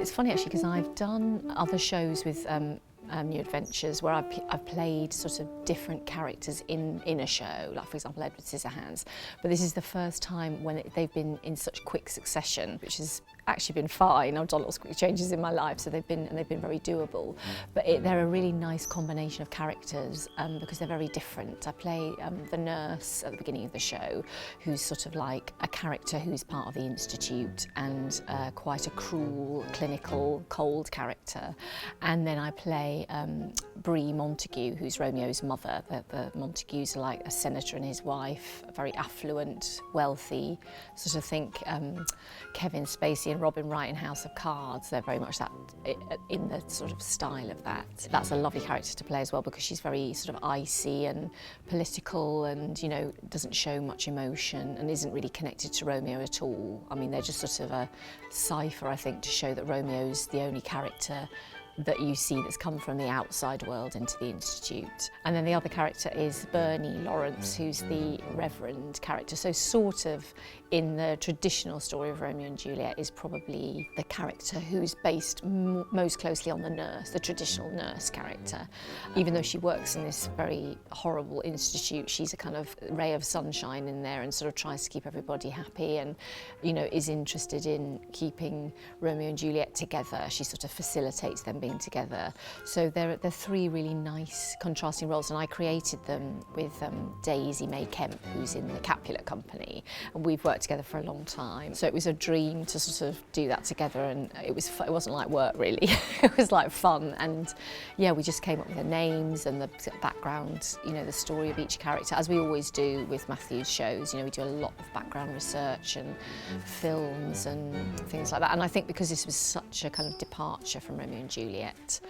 it's funny actually because I've done other shows with New Adventures where I've played sort of different characters in a show, like for example Edward Scissorhands, but this is the first time when they've been in such quick succession, which has actually been fine. I've done lots of quick changes in my life, so they've been very doable. But they're a really nice combination of characters because they're very different. I play the nurse at the beginning of the show, who's sort of like a character who's part of the Institute and quite a cruel, clinical, cold character. And then I play Brie Montague, who's Romeo's mother. The Montagues are like a senator and his wife, very affluent, wealthy, sort of think Kevin Spacey and Robin Wright in House of Cards. They're very much that in the sort of style of that. That's a lovely character to play as well because she's very sort of icy and political and, you know, doesn't show much emotion and isn't really connected to Romeo at all. I mean, they're just sort of a cipher, I think, to show that Romeo's the only character that you see that's come from the outside world into the Institute. And then the other character is Bernadette Laurence, who's the Reverend character. So sort of in the traditional story of Romeo and Juliet is probably the character who's based most closely on the nurse, the traditional nurse character. Even though she works in this very horrible institute, she's a kind of ray of sunshine in there and sort of tries to keep everybody happy and, you know, is interested in keeping Romeo and Juliet together. She sort of facilitates them being together. So they're three really nice contrasting roles, and I created them with Daisy May Kemp, who's in the Capulet Company, and we've worked together for a long time. So it was a dream to sort of do that together, and it wasn't like work really. It was like fun, and yeah, we just came up with the names and the background, you know, the story of each character, as we always do with Matthew's shows. You know, we do a lot of background research and films and things like that. And I think because this was such a kind of departure from Romeo and Juliet,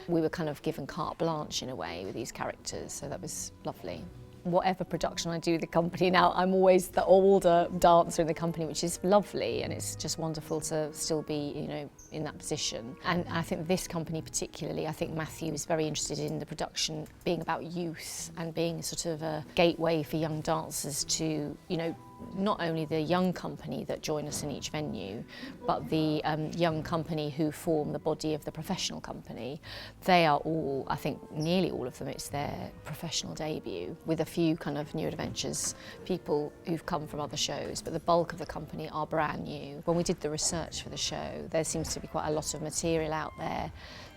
we were kind of given carte blanche in a way with these characters, so that was lovely. Whatever production I do with the company now, I'm always the older dancer in the company, which is lovely, and it's just wonderful to still be, you know, in that position. And I think this company particularly, I think Matthew is very interested in the production being about youth and being sort of a gateway for young dancers to, you know, not only the young company that join us in each venue, but the young company who form the body of the professional company. They are all, I think nearly all of them, it's their professional debut, with a few kind of New Adventures people who've come from other shows, but the bulk of the company are brand new. When we did the research for the show, there seems to be quite a lot of material out there,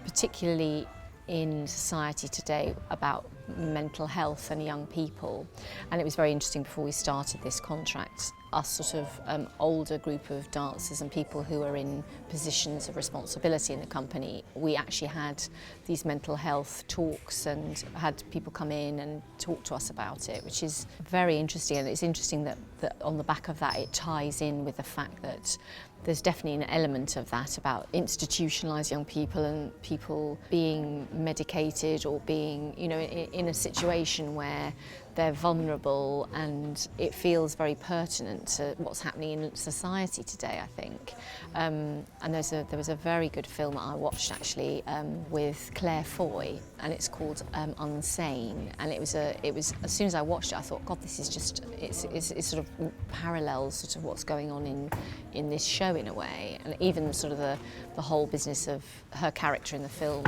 particularly in society today, about mental health and young people. And it was very interesting before we started this contract, us sort of older group of dancers and people who are in positions of responsibility in the company, we actually had these mental health talks and had people come in and talk to us about it, which is very interesting. And it's interesting that on the back of that it ties in with the fact that there's definitely an element of that about institutionalised young people and people being medicated or being, you know, in a situation where they're vulnerable, and it feels very pertinent to what's happening in society today, I think. And there was a very good film that I watched actually with Claire Foy, and it's called Unsane. And it was as soon as I watched it, I thought, God, this is just it's sort of parallels sort of what's going on in this show in a way, and even sort of the whole business of her character in the film.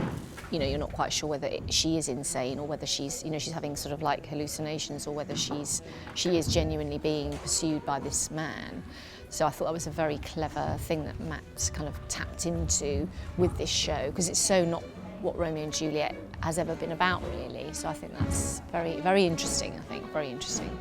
You know, you're not quite sure whether she is insane or whether she's, you know, she's having sort of like hallucinations, or whether she is genuinely being pursued by this man. So I thought that was a very clever thing that Matt kind of tapped into with this show, because it's so not what Romeo and Juliet has ever been about, really. So I think that's very, very interesting, very interesting.